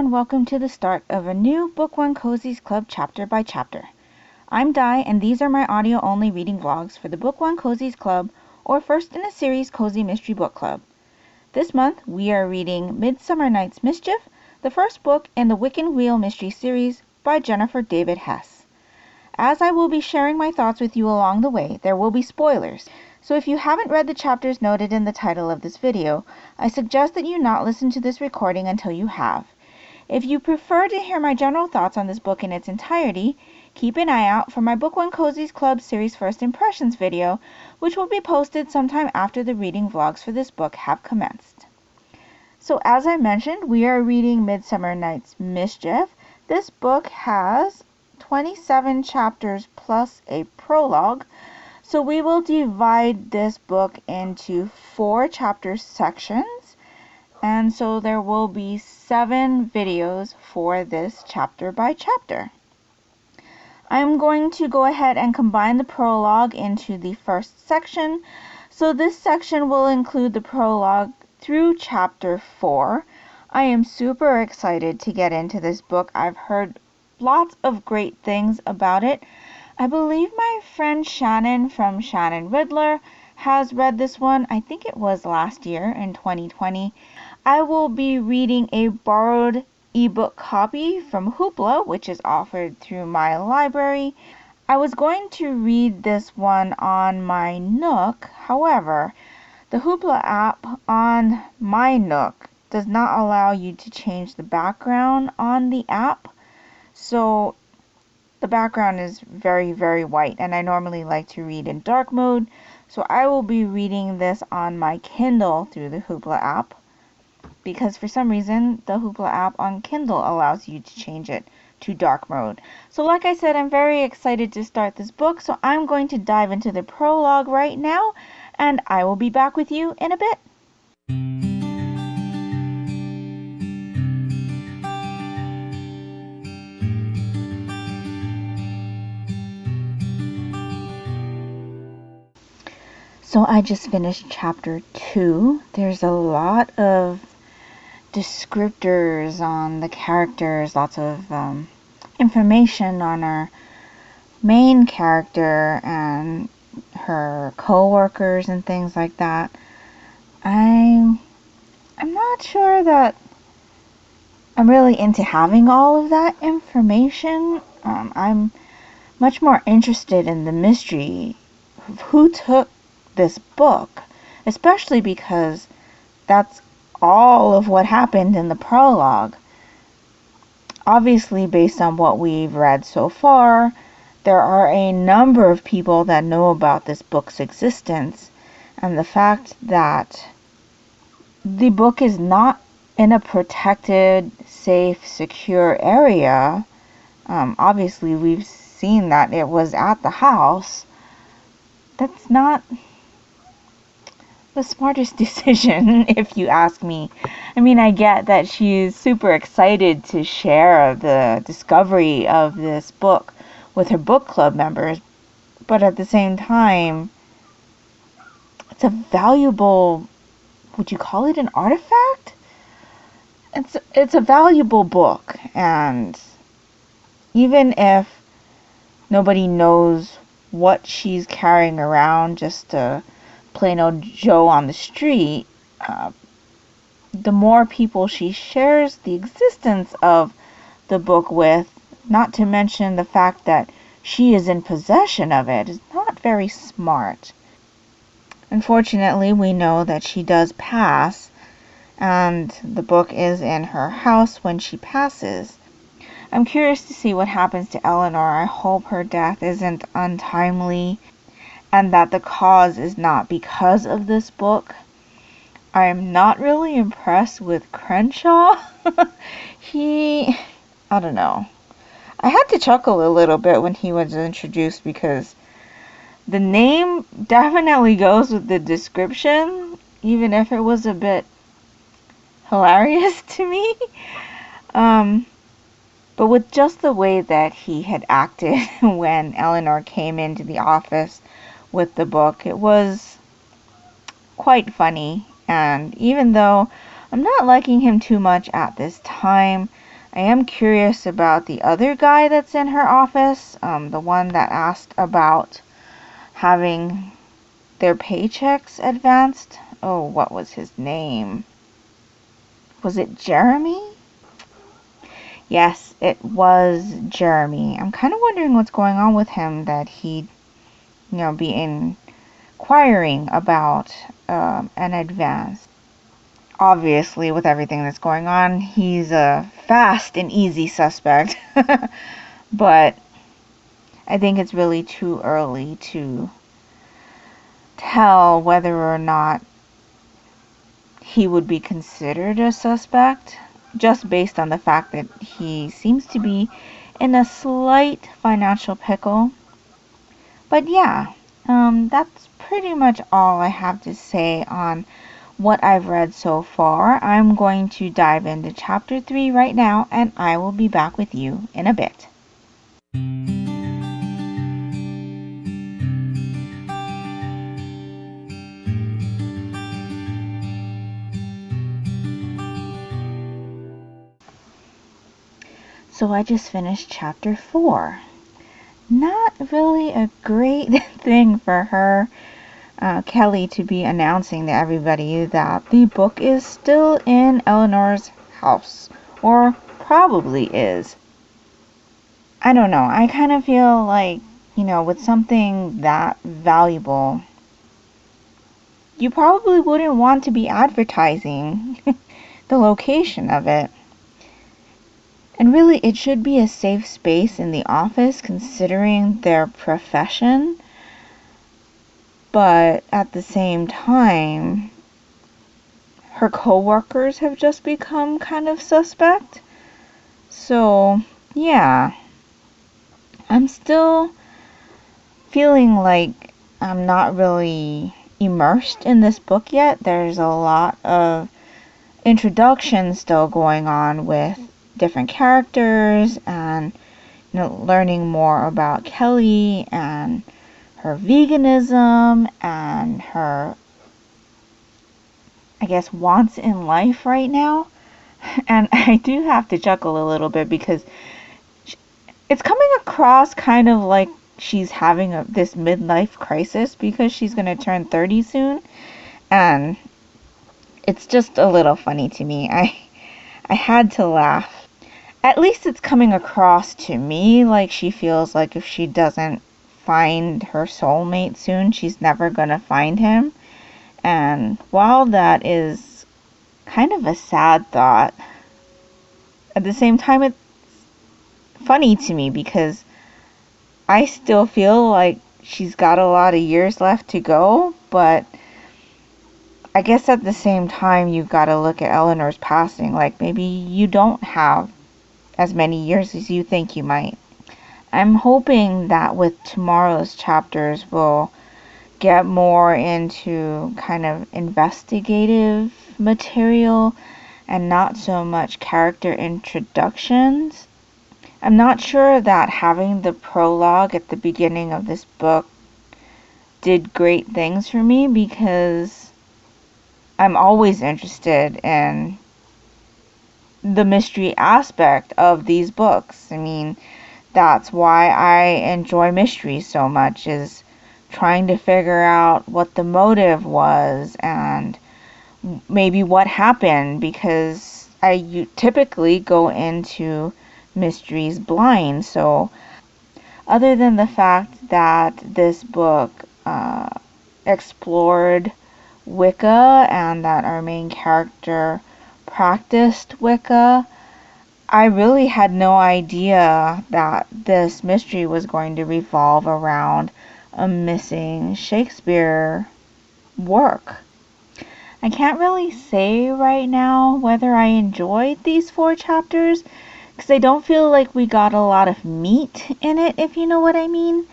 everyone, welcome to the start of a new Book One Cozies Club chapter by chapter. I'm Di, and these are my audio-only reading vlogs for the Book One Cozies Club, or first in a series Cozy Mystery Book Club. This month, we are reading Midsummer Night's Mischief, the first book in the Wiccan Wheel Mystery series by Jennifer David Hesse. As I will be sharing my thoughts with you along the way, there will be spoilers. So if you haven't read the chapters noted in the title of this video, I suggest that you not listen to this recording until you have. If you prefer to hear my general thoughts on this book in its entirety, keep an eye out for my Book One Cozies Club series First Impressions video, which will be posted sometime after the reading vlogs for this book have commenced. So as I mentioned, we are reading Midsummer Night's Mischief. This book has 27 chapters plus a prologue. So we will divide this book into 4 chapter sections, and so there will be 7 videos for this chapter by chapter. I'm going to go ahead and combine the prologue into the first section. So this section will include the prologue through chapter 4. I am super excited to get into this book. I've heard lots of great things about it. I believe my friend Shannon from Shannon Riddler has read this one. I think it was last year in 2020. I will be reading a borrowed ebook copy from Hoopla, which is offered through my library. I was going to read this one on my Nook. However, the Hoopla app on my Nook does not allow you to change the background on the app. So the background is very, very white, and I normally like to read in dark mode, so I will be reading this on my Kindle through the Hoopla app, because for some reason the Hoopla app on Kindle allows you to change it to dark mode. So like I said, I'm very excited to start this book, so I'm going to dive into the prologue right now, and I will be back with you in a bit. So I just finished chapter 2. There's a lot of descriptors on the characters, lots of information on our main character and her co-workers and things like that. I'm not sure that I'm really into having all of that information. I'm much more interested in the mystery of who took this book, especially because that's all of what happened in the prologue. Obviously, based on what we've read so far, there are a number of people that know about this book's existence, and the fact that the book is not in a protected, safe, secure area. Obviously, we've seen that it was at the house. That's not the smartest decision, if you ask me. I mean, I get that she's super excited to share the discovery of this book with her book club members, but at the same time, it's a valuable, would you call it an artifact? It's a valuable book, and even if nobody knows what she's carrying around, just a plain old Joe on the street, the more people she shares the existence of the book with, not to mention the fact that she is in possession of it, is not very smart. Unfortunately, we know that she does pass, and the book is in her house when she passes. I'm curious to see what happens to Eleanor. I hope her death isn't untimely, and that the cause is not because of this book. I'm not really impressed with Crenshaw. I don't know. I had to chuckle a little bit when he was introduced, because the name definitely goes with the description, even if it was a bit hilarious to me. But with just the way that he had acted when Eleanor came into the office with the book, it was quite funny. And even though I'm not liking him too much at this time, I am curious about the other guy that's in her office, the one that asked about having their paychecks advanced. Oh, what was his name? Was it Jeremy? Yes, it was Jeremy. I'm kind of wondering what's going on with him that he'd, be inquiring about an advance. Obviously, with everything that's going on, he's a fast and easy suspect. But I think it's really too early to tell whether or not he would be considered a suspect, just based on the fact that he seems to be in a slight financial pickle. But yeah, that's pretty much all I have to say on what I've read so far. I'm going to dive into chapter 3 right now, and I will be back with you in a bit. So I just finished chapter 4. Not really a great thing for her, Kelly, to be announcing to everybody that the book is still in Eleanor's house, or probably is. I don't know, I kind of feel like, with something that valuable, you probably wouldn't want to be advertising the location of it. And really, it should be a safe space in the office considering their profession. But at the same time, her coworkers have just become kind of suspect. So, yeah. I'm still feeling like I'm not really immersed in this book yet. There's a lot of introduction still going on with different characters and learning more about Kelly and her veganism and her, I guess, wants in life right now. And I do have to chuckle a little bit because it's coming across kind of like she's having this midlife crisis because she's going to turn 30 soon. And it's just a little funny to me. I had to laugh. At least it's coming across to me like she feels like if she doesn't find her soulmate soon, she's never gonna find him. And while that is kind of a sad thought, at the same time it's funny to me because I still feel like she's got a lot of years left to go, but I guess at the same time you've got to look at Eleanor's passing. Like, maybe you don't have as many years as you think you might. I'm hoping that with tomorrow's chapters we'll get more into kind of investigative material and not so much character introductions. I'm not sure that having the prologue at the beginning of this book did great things for me because I'm always interested in the mystery aspect of these books. I mean, that's why I enjoy mysteries so much, is trying to figure out what the motive was and maybe what happened, because I typically go into mysteries blind. So other than the fact that this book explored Wicca and that our main character practiced Wicca, I really had no idea that this mystery was going to revolve around a missing Shakespeare work. I can't really say right now whether I enjoyed these 4 chapters because I don't feel like we got a lot of meat in it, if you know what I mean.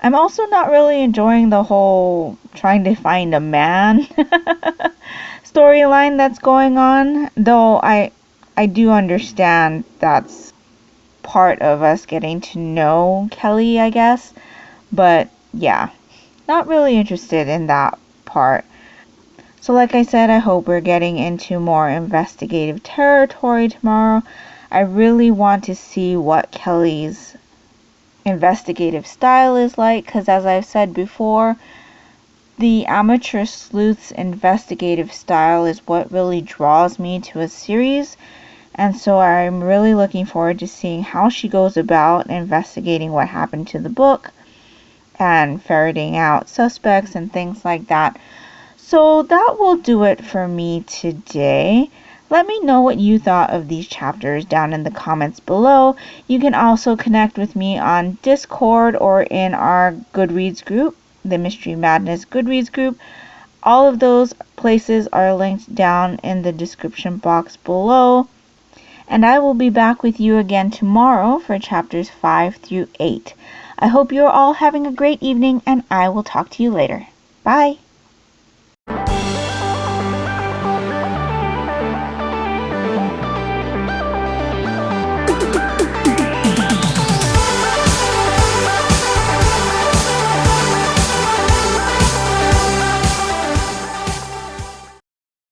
I'm also not really enjoying the whole trying to find a man storyline that's going on, though I do understand that's part of us getting to know Kelly, I guess. But yeah, not really interested in that part. So like I said, I hope we're getting into more investigative territory tomorrow. I really want to see what Kelly's investigative style is like, because as I've said before, the amateur sleuth's investigative style is what really draws me to a series, and so I'm really looking forward to seeing how she goes about investigating what happened to the book and ferreting out suspects and things like that. So that will do it for me today. Let me know what you thought of these chapters down in the comments below. You can also connect with me on Discord or in our Goodreads group, the Mystery Madness Goodreads group. All of those places are linked down in the description box below. And I will be back with you again tomorrow for chapters 5 through 8. I hope you're all having a great evening, and I will talk to you later. Bye!